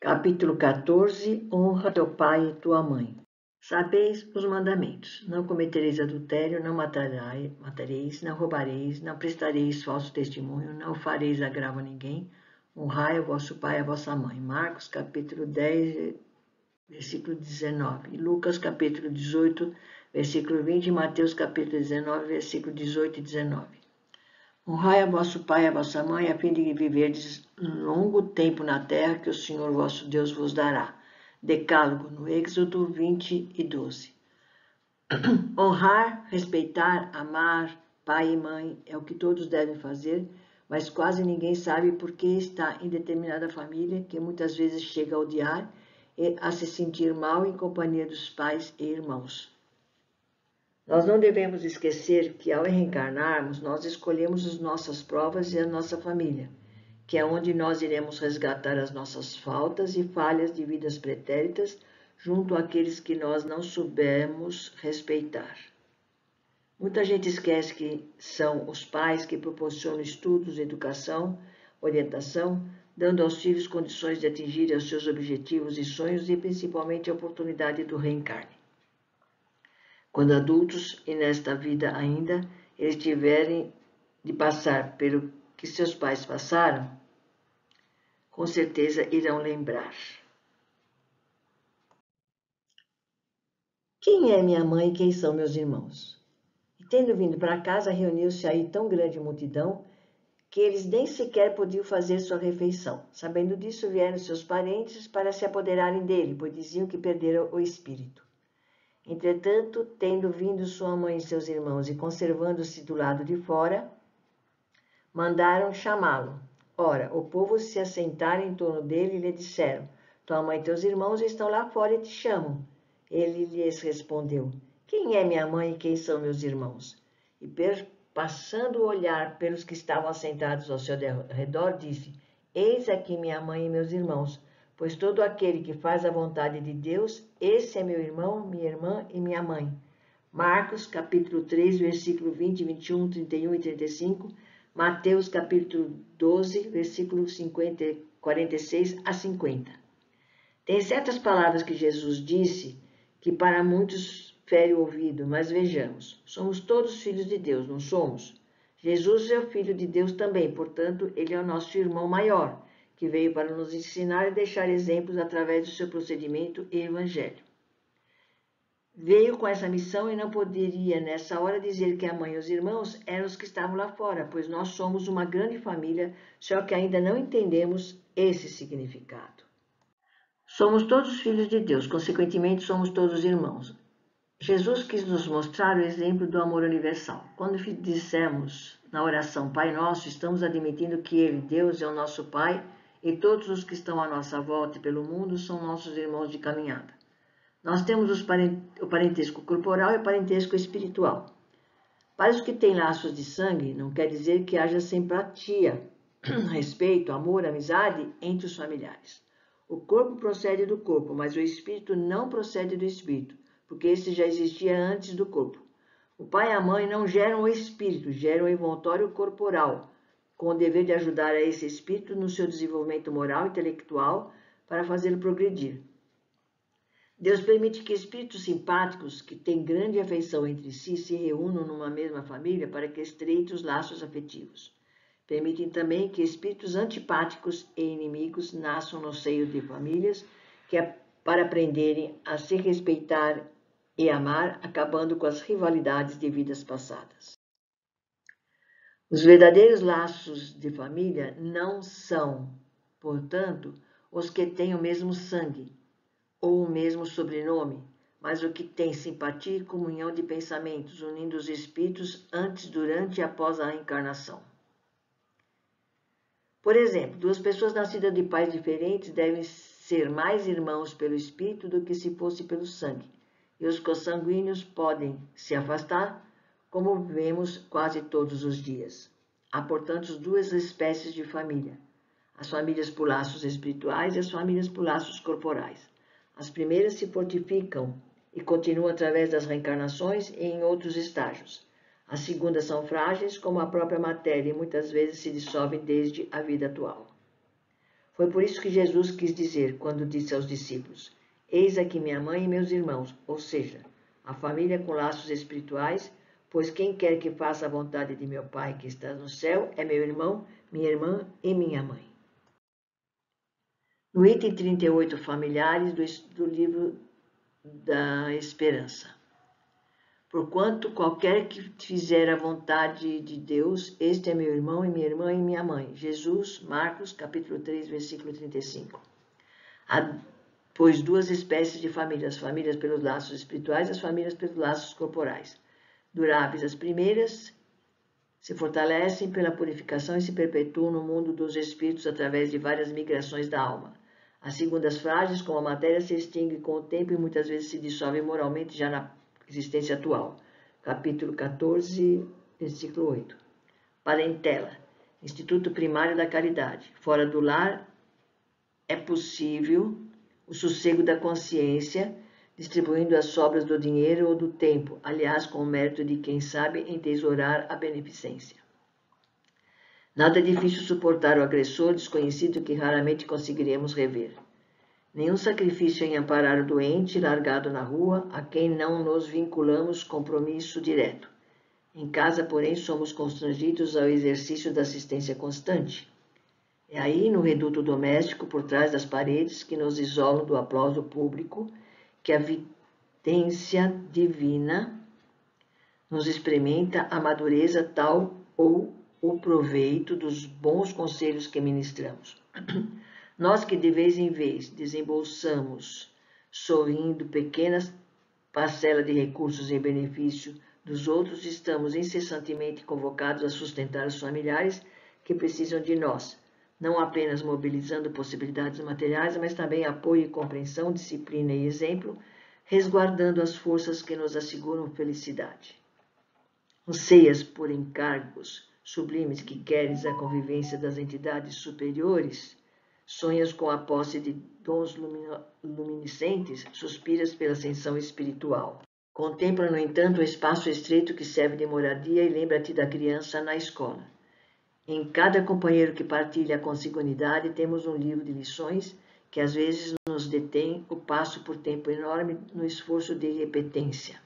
Capítulo 14. Honra teu pai e tua mãe. Sabeis os mandamentos. Não cometereis adultério, não matareis, não roubareis, não prestareis falso testemunho, não fareis agravo a ninguém. Honrai o vosso pai e a vossa mãe. Marcos capítulo 10, versículo 19. E Lucas capítulo 18, versículo 20. E Mateus capítulo 19, versículo 18 e 19. Honrai a vosso pai e a vossa mãe, a fim de viverdes longo tempo na terra que o Senhor vosso Deus vos dará. Decálogo, no Êxodo 20 e 12. Honrar, respeitar, amar pai e mãe é o que todos devem fazer, mas quase ninguém sabe por que está em determinada família, que muitas vezes chega a odiar e a se sentir mal em companhia dos pais e irmãos. Nós não devemos esquecer que, ao reencarnarmos, nós escolhemos as nossas provas e a nossa família, que é onde nós iremos resgatar as nossas faltas e falhas de vidas pretéritas junto àqueles que nós não soubemos respeitar. Muita gente esquece que são os pais que proporcionam estudos, educação, orientação, dando aos filhos condições de atingirem os seus objetivos e sonhos e principalmente a oportunidade do reencarne. Quando adultos e nesta vida ainda, eles tiverem de passar pelo que seus pais passaram, com certeza irão lembrar. Quem é minha mãe e quem são meus irmãos? E tendo vindo para casa, reuniu-se aí tão grande multidão que eles nem sequer podiam fazer sua refeição. Sabendo disso, vieram seus parentes para se apoderarem dele, pois diziam que perderam o espírito. Entretanto, tendo vindo sua mãe e seus irmãos e conservando-se do lado de fora, mandaram chamá-lo. Ora, o povo se assentaram em torno dele e lhe disseram: tua mãe e teus irmãos estão lá fora e te chamam. Ele lhes respondeu: quem é minha mãe e quem são meus irmãos? E passando o olhar pelos que estavam assentados ao seu redor, disse: eis aqui minha mãe e meus irmãos. Pois todo aquele que faz a vontade de Deus, esse é meu irmão, minha irmã e minha mãe. Marcos, capítulo 3, versículo 20, 21, 31 e 35. Mateus, capítulo 12, versículo 46 a 50. Tem certas palavras que Jesus disse que para muitos fere o ouvido, mas vejamos. Somos todos filhos de Deus, não somos? Jesus é o Filho de Deus também, portanto, ele é o nosso irmão maior, que veio para nos ensinar e deixar exemplos através do seu procedimento e evangelho. Veio com essa missão e não poderia, nessa hora, dizer que a mãe e os irmãos eram os que estavam lá fora, pois nós somos uma grande família, só que ainda não entendemos esse significado. Somos todos filhos de Deus, consequentemente somos todos irmãos. Jesus quis nos mostrar o exemplo do amor universal. Quando dissemos na oração Pai Nosso, estamos admitindo que Ele, Deus, é o nosso Pai, e todos os que estão à nossa volta e pelo mundo são nossos irmãos de caminhada. Nós temos o parentesco corporal e o parentesco espiritual. Para os que têm laços de sangue, não quer dizer que haja simpatia, respeito, amor, amizade entre os familiares. O corpo procede do corpo, mas o espírito não procede do espírito, porque esse já existia antes do corpo. O pai e a mãe não geram o espírito, geram o envoltório corporal, com o dever de ajudar a esse espírito no seu desenvolvimento moral e intelectual para fazê-lo progredir. Deus permite que espíritos simpáticos, que têm grande afeição entre si, se reúnam numa mesma família para que estreitem os laços afetivos. Permitem também que espíritos antipáticos e inimigos nasçam no seio de famílias para aprenderem a se respeitar e amar, acabando com as rivalidades de vidas passadas. Os verdadeiros laços de família não são, portanto, os que têm o mesmo sangue ou o mesmo sobrenome, mas o que tem simpatia e comunhão de pensamentos, unindo os espíritos antes, durante e após a reencarnação. Por exemplo, duas pessoas nascidas de pais diferentes devem ser mais irmãos pelo espírito do que se fosse pelo sangue, e os consanguíneos podem se afastar, como vemos quase todos os dias. Há, portanto, duas espécies de família: as famílias por laços espirituais e as famílias por laços corporais. As primeiras se fortificam e continuam através das reencarnações e em outros estágios. As segundas são frágeis como a própria matéria e muitas vezes se dissolvem desde a vida atual. Foi por isso que Jesus quis dizer, quando disse aos discípulos: Eis aqui minha mãe e meus irmãos, ou seja, a família com laços espirituais, pois quem quer que faça a vontade de meu Pai que está no céu é meu irmão, minha irmã e minha mãe. No item 38, familiares do livro da Esperança. Porquanto qualquer que fizer a vontade de Deus, este é meu irmão e minha irmã e minha mãe. Jesus, Marcos, capítulo 3, versículo 35. Há, pois, duas espécies de famílias, as famílias pelos laços espirituais e as famílias pelos laços corporais. Duráveis, as primeiras se fortalecem pela purificação e se perpetuam no mundo dos espíritos através de várias migrações da alma. As segundas frágeis, como a matéria, se extingue com o tempo e muitas vezes se dissolve moralmente já na existência atual. Capítulo 14, versículo 8. Parentela, Instituto Primário da Caridade. Fora do lar é possível o sossego da consciência, distribuindo as sobras do dinheiro ou do tempo, aliás, com o mérito de quem sabe entesourar a beneficência. Nada é difícil suportar o agressor desconhecido que raramente conseguiremos rever. Nenhum sacrifício em amparar o doente largado na rua, a quem não nos vinculamos compromisso direto. Em casa, porém, somos constrangidos ao exercício da assistência constante. É aí, no reduto doméstico, por trás das paredes, que nos isolam do aplauso público, que a vidência divina nos experimenta a madureza tal ou o proveito dos bons conselhos que ministramos. Nós que de vez em vez desembolsamos, sorrindo, pequenas parcelas de recursos em benefício dos outros, estamos incessantemente convocados a sustentar os familiares que precisam de nós, não apenas mobilizando possibilidades materiais, mas também apoio e compreensão, disciplina e exemplo, resguardando as forças que nos asseguram felicidade. Anseias por encargos sublimes que queres a convivência das entidades superiores, sonhas com a posse de dons luminescentes, suspiras pela ascensão espiritual. Contempla, no entanto, o espaço estreito que serve de moradia e lembra-te da criança na escola. Em cada companheiro que partilha a consanguinidade, temos um livro de lições que às vezes nos detém o passo por tempo enorme no esforço de repetência.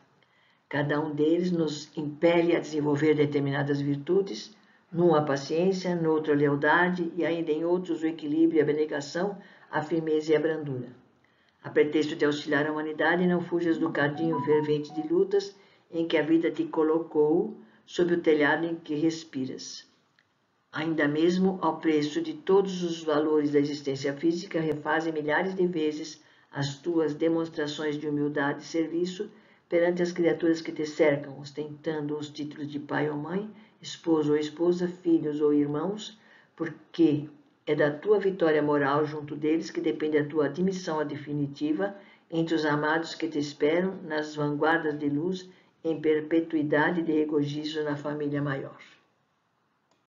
Cada um deles nos impele a desenvolver determinadas virtudes, num a paciência, noutro a lealdade e ainda em outros o equilíbrio e a abnegação, a firmeza e a brandura. A pretexto de auxiliar a humanidade, não fujas do cadinho fervente de lutas em que a vida te colocou sob o telhado em que respiras. Ainda mesmo ao preço de todos os valores da existência física, refaze milhares de vezes as tuas demonstrações de humildade e serviço perante as criaturas que te cercam, ostentando os títulos de pai ou mãe, esposo ou esposa, filhos ou irmãos, porque é da tua vitória moral junto deles que depende a tua admissão definitiva entre os amados que te esperam nas vanguardas de luz em perpetuidade de regozijo na família maior.